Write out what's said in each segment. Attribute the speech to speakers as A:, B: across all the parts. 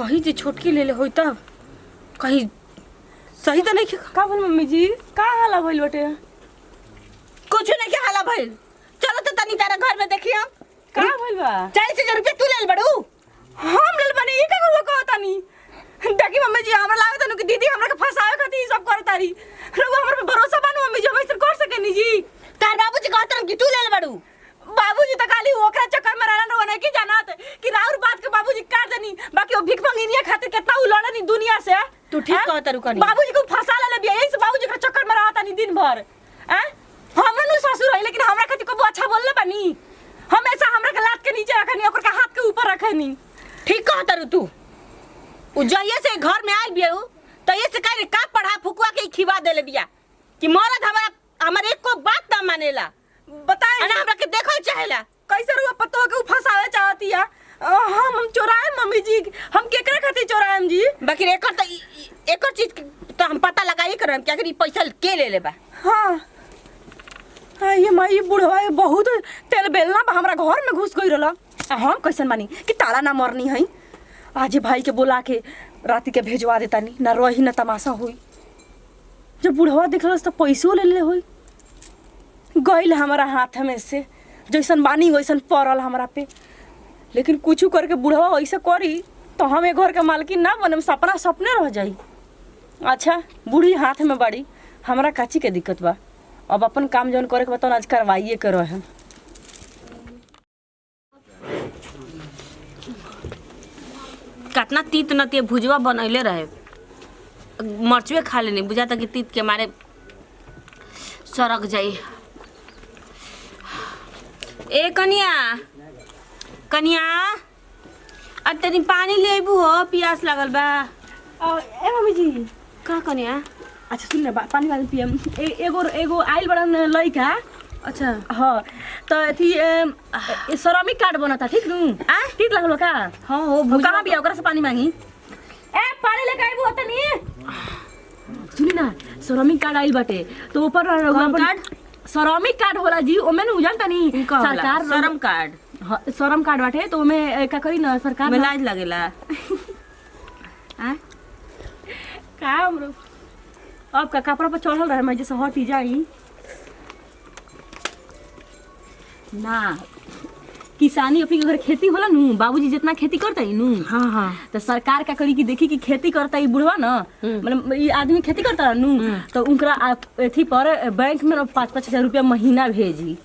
A: कहीं जे छोटकी ले ले होई तब कहीं सही तो नहीं
B: का बोल मम्मी जी का हाला भइल बटे
A: कुछ नहीं के हाला भइल। चलो तो तनी तारा घर में देखिए
B: का भइल बा
A: 40,000 रुपया तू ले बड़ू
B: हम लेल बने ई का कहतानी देखी मम्मी जी हमरा लागत न कि दीदी हमरा के फसावे खातिर ई सब करतारी रउआ हमरा पे भरोसा बानू मम्मी जी हम ऐसे कर सकेनी जी
A: तार बाबूजी कहत कि तू ले बड़ू
B: बाबूजी तो खाली ओकरा चक्कर में रहना रहो नहीं कि जानत कि राउर बात के बाबूजी काट देनी बाकी वो भिख मंगिनिया खातिर कितना उलड़नी दुनिया से
A: तू ठीक कहत रुकनी
B: बाबूजी को फंसा ले बिया यही से बाबूजी के चक्कर में रहता नहीं दिन भर हैं हमरा नु ससुर है लेकिन हमरा खातिर को अच्छा बोलले बानी हमेशा हमरा के लात के नीचे रखनी ओकर के हाथ के ऊपर रखनी
A: ठीक कहत रु तू उजैया से घर में आइल बिया तो ये से कह का पढ़ा फुकवा के खिवा देले बिया कि मरद हमरा एक को बात ना मानेला
B: बताए
A: ना हमरा के देखल चाहेला
B: कैसे रुआ पतो के फंसावे चाहती है हम चोराए मम्मी जी हम केकरे खातिर चोराएम जी
A: बाकी एकर चीज तो हम पता लगाई करम कि आखिर ई पैसा के ले लेबा।
B: हां ये माई बुढ़वा बहुत तेल बेलना हमरा घर में घुस गई रहला हम कैसन मानी कि ताला ना मरनी है आज भाई के बोला के राती के भेजवा देता नहीं ना रही ना तमाशा हुई जब बुढ़वा देखलस तो पैसो ले ले हुई गइल हमारा हाथ में से जैसन बानी वैसन पड़ल हमरा पे लेकिन कुछ करके बुढ़वा वैसे करी तो हम घर के मालकिन ना बने सपना सपने रह जाई। अच्छा बूढ़ी हाथ में बड़ी हमरा काची के दिक्कत बा अब अपन काम जौन करे के बताओ आज करवाइए के रहे
A: कितना तीत नती भुजवा बनैले रहे मरचुए खा लेनी बुझाता कि तीत के मारे सड़क जाई। ए कनिया कनिया अब तनी पानी ले आबू हो प्यास लगल बा।
B: ए मम्मी जी
A: का कनिया
B: अच्छा सुन ना पानी वाली पियम एगो आइल बड़ा लइका
A: अच्छा
B: हाँ तो अथी सरामिक कार्ड बनता ठीक नु ठीक लगलो का
A: हाँ हो
B: कहाँ भी ओकरा से पानी मांगी ए पानी लेके आइबो तनी सुनी ना सरामिक कार्ड आइल बाटे तो ऊपर
A: कार्ड
B: सरामिक कार्ड होला जी ओमे नु जानता नहीं
A: सरकार श्रम कार्ड
B: श्रम कार्ड बाटे तो ओमे का करी ना सरकार
A: में लाज लगेला
B: का हमरो अब का कपड़ा पर चढ़ल रहे मैं जैसे हटी जाई ना किसानी अपनी घर खेती होला नु बाबूजी जितना खेती करता है नु
A: हाँ हाँ
B: तो सरकार का करी कि देखी कि खेती करता है बुढ़वा ना मतलब ये आदमी खेती करता है नु तो उनका एथी पर बैंक में 5-5 हजार रुपया महीना भेजी।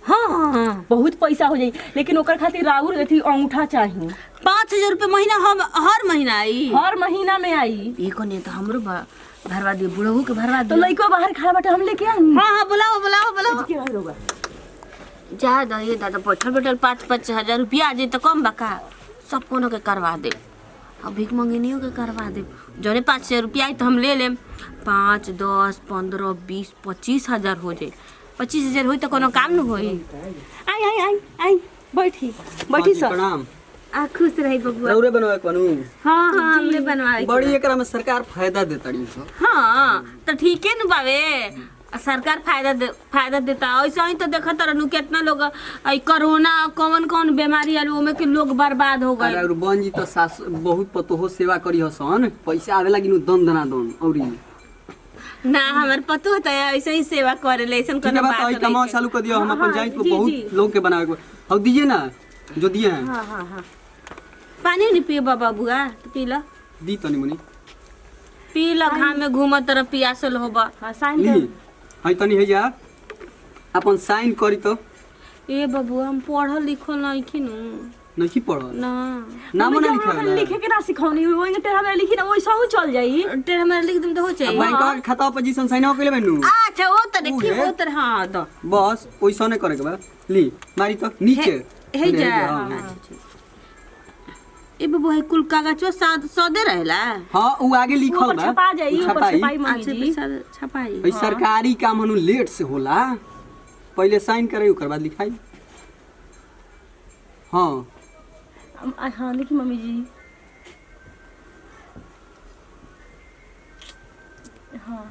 A: हाँ हाँ
B: बहुत पैसा हो जाई लेकिन ओकर खातिर राउर एथी अंगूठा चाहिए
A: 5,000 रुपया महीना हम हर महीना आई
B: हर महीना में आई
A: एको नहीं तो हमरो भरवा दियो बुढ़ऊ के भरवा
B: तो
A: दियो
B: लइको बाहर खड़ा बाटे हम लेके आई।
A: हाँ हाँ बुलाओ बुलाओ बुलाओ
B: के भाई रोगा
A: जा दे दादा बैठल 5-5 हजार रुपया आ जाए तो कम बका सब कोनो के करवा दे अब भीख मंगनियों के करवा दे जौने 5,000 रुपया आई तो हम ले लेम 5, 10, 15, 20, 25 हजार हो जाए 25,000 होई तो कोनो काम न होई।
B: आई आई आई आई बैठी सर
C: प्रणाम
A: आ खुश रही बबुआ
C: रौरे बनवा के बनू
A: हाँ हाँ हमने बनवाई
C: बड़ी एकरा में सरकार फायदा देताड़ी हो
A: हाँ तो ठीक है न बावे सरकार फायदा देता ऐसा ही तो देखा तरह कितना लोग कोरोना कौन बीमारी आलू ओमे के लोग बर्बाद हो गए।
C: अरे बन जी तो सास बहुत पतोहो सेवा करी हसन पैसा आवे लागी नु दन दना दन औरी
A: ना हमार पतो होता है ऐसे ही सेवा करे ले ऐसा
C: ठीक
A: कोनो
C: है बात
A: बात
C: आई कमाओ
A: नहीं।
C: चालू कर दियो हम अपन जाई तो
B: जी,
C: बहुत
B: जी।
C: लोग के बनावे को अब दीजिए ना जो दिए हैं
A: हाँ हाँ हाँ पानी नहीं पिए बाबा बुआ तो पी लो
C: दी तनी मुनी
A: पी लो घाम में घूमत तरह पियासल होबा।
B: हां साइन
C: ली
B: कर
C: हई तनी है जा अपन साइन करी तो
A: ए बाबू हम पढ़ल लिखल नहीं खिनु
C: नहीं पढ़ल
A: ना
C: नाम ना लिखा है
B: लिखे के ना सिखौनी ओइ टेढ़ा में लिखी ना ओइ सब चल जाई
A: टेढ़ा मेरा लिख दम तो हो चाहिए।
C: बैंक का खाता पोजीशन साइन हो केले बेनु
A: अच्छा वो तो देखी
C: उहे।
A: वो तो हाँ तो
C: बस ओइसा नहीं करे के बा ली मारी तो नीचे
A: हे जा
C: हाँ।
A: ए बाबू है कुल कागजो सदे रहेला
C: हाँ वो आगे लिखल
B: ऊपर
C: बा
B: छपा जाई
C: ऊ
B: ऊपर
C: छपाई।
B: छपाई मम्मी
A: अच्छा
B: जी
A: पैसा छपाई
C: भाई सरकारी काम हनु लेट से होला पहले साइन करे ओकर बाद लिखाई हाँ
B: हां लिखी मम्मी जी हां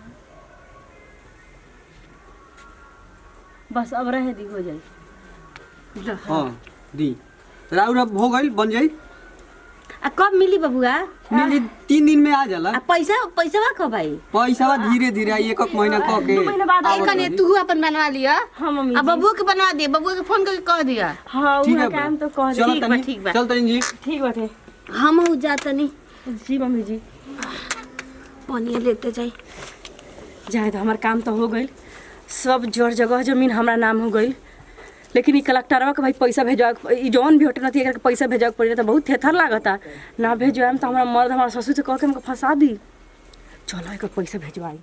B: बस अब रहे दी हो जाई
C: हाँ दी राउर अब हो गइल बन जाई
A: आ कब मिली बबुआ?
C: मिली 3 दिन में आ जाला।
A: आ पैसा कब आई?
C: पैसा धीरे धीरे आई, 1 महीना कह के
B: 2 महीना बाद
C: आवत
A: कने
C: रही।
A: तू अपन बनवा लिया।
B: हाँ मम्मी
A: आ बबुआ के बनवा दे, बबुआ के फोन करके कह दिया।
B: हाँ
C: ठीक
B: वो
C: है
B: काम तो कह
C: चलो
A: ठीक बा,
C: तनी,
A: ठीक बा।
C: चल तनी जी।
B: ठीक बाटे।
A: हम हो जातनी
B: जी मम्मी जी
A: पानी लेते जाई।
B: जाए तो हमार काम तो हो गई, सब जड़ जगह जमीन हमारा नाम हो गई, लेकिन ई कलेक्टरवा के भाई पैसा भेजवा ई जौन भी होटल नती एकरा के पैसा भेजवा के पड़ी तो बहुत थेथर लागता। ना भेजवाएम तो हमारा मर्द हमारा ससुर से कह के हमको फंसा दी। चलो एक पैसा भेजवाई।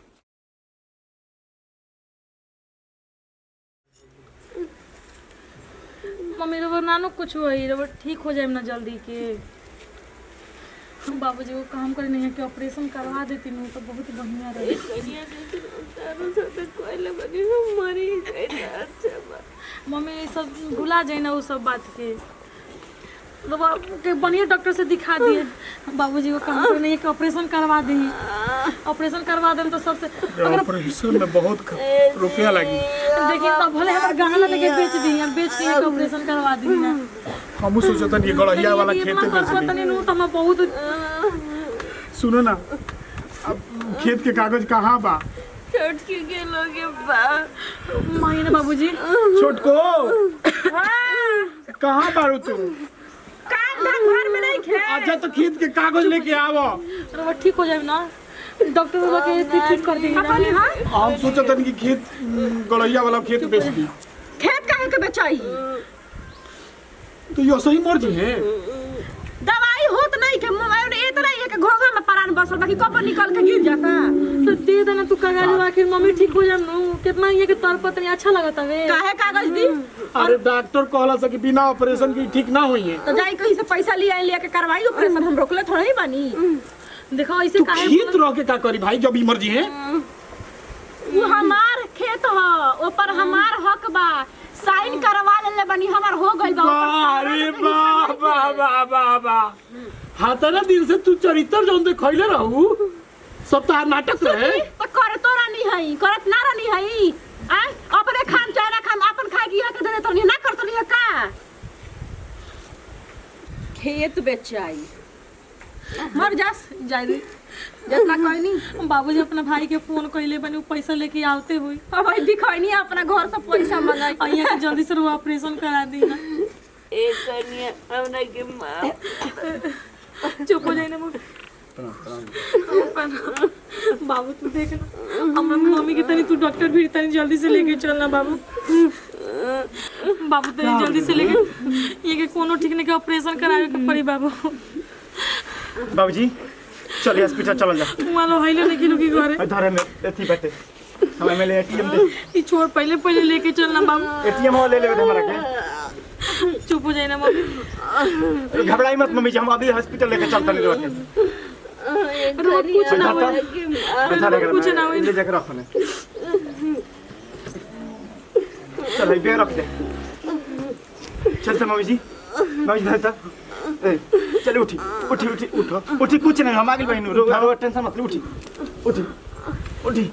D: मम्मी रबर नानो कुछ हुई रबर ठीक हो जाए ना जल्दी के। बाबूजी वो काम करे नहीं है कि ऑपरेशन करवा देती हूँ तो बहुत बढ़िया रहे। मम्मी ये सब भुला जाए ना वो सब बात के। रबर के बढ़िया डॉक्टर से दिखा दिए। बाबूजी वो काम करे नहीं है कि ऑपरेशन करवा दी। ऑपरेशन करवा दें तो सबसे अगर
E: ऑपरेशन में बहुत रुपया लगी।
D: देखिए तो भले हमारे गहना लेके बेच दी बेच के ऑपरेशन करवा दी ना।
E: हम सोचता नहीं गड़हिया वाला खेत बेच दी।
D: तनी नोट हम बहुत
E: सुनो ना, अब खेत के कागज कहाँ बा?
D: माहिना बाबूजी
E: छोटको कहाँ बारू तू?
B: घर में नहीं खे।
E: अच्छा तो खेत के कागज लेके आवो।
D: रबर ठीक हो जाए ना, डॉक्टर बाबा के ठीक कर देंगे ना।
E: हम सोचता नहीं कि खेत गड़हिया वाला खेत बेच दी।
B: खेत काहे के बेचाई?
E: तो यो सही मर्जी है।
B: दवाई होत नहीं के मोबाइल ए तो नहीं है कि घोंघा में परान बसल बाकी कब निकल के गिर जाता।
D: तो दे देना तू कागज आखिर मम्मी ठीक हो जाए नु। कितना ये के तौर पर अच्छा लगता है।
B: काहे कागज दी?
E: अरे डॉक्टर कहला से कि बिना ऑपरेशन की ठीक ना हुई है।
B: तो जाई कहीं से पैसा ले आई लेके करवाई ऑपरेशन, हम रोकले थोड़ा ही बानी।
D: देखो ऐसे
E: तू
D: काहे
E: खेत रह के का करी भाई जब मर्जी है।
B: वो हमार खेत ह, ऊपर हमार हक बा, साइन करवा लेले बनी, हमार हो गइल बा।
E: अरे वाह वाह वाह वाह वाह, हाथना दिन से तू चरित्र जौन देखैले रहू सब तो नाटक है।
B: तो करे तो रानी हई, करत ना रानी हई। आ अपने खाम चाहे ना खाम अपन खा गिया के दे तो नहीं ना करत नहीं का। खेत बेचाई मर जास जाई दे जितना कोई नहीं।
D: बाबूजी अपना भाई के फोन कइले बनी पैसा लेके आवते हुई।
B: अब भाई दिखाई नहीं अपना घर से पैसा मंगाई।
D: अइया के जल्दी से ऑपरेशन करा दी ना। चुप हो जाए ना बाबू तू देख ना हमरा मम्मी के तनी तू डॉक्टर भी तनी जल्दी से लेके चलना बाबू। बाबू तनी जल्दी से लेके ये के कोनो ठीक नहीं के ऑपरेशन करावे के पड़ी बाबू।
E: बाबूजी चल हॉस्पिटल चल जा।
D: वालो हाइले नहीं किलो की घरे
E: इधर में एथी बैठे हमें मेले एटीएम दे।
D: ये छोड़ पहले लेके चलना बाबू।
E: एटीएम ले लेबे हमरा के।
D: चुप हो जाए ना मम्मी।
E: घबराई मत मम्मी जी, हम अभी हॉस्पिटल लेके चलते नहीं रहते।
D: कुछ ना हो कुछ ना हो।
E: ले जाकर रख ले। चल भाई बेर रख दे। चलते मम्मी जी, मम्मी जी धरता। ए चल उठी उठी उठी उठो उठी, कुछ नहीं हम आगे बहनू रो टेंशन मत ले। उठी उठी उठी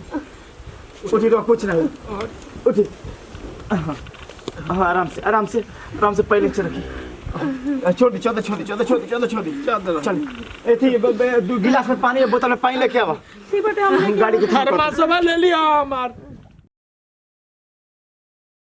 E: उठी रो कुछ नहीं उठी। हाँ आराम से पहले से रखी। छोड़ दी चल एथी दो गिलास में पानी बोतल में पानी लेके आवा।
D: ठीक बेटा हम
E: गाड़ी के
D: ले लिया हमार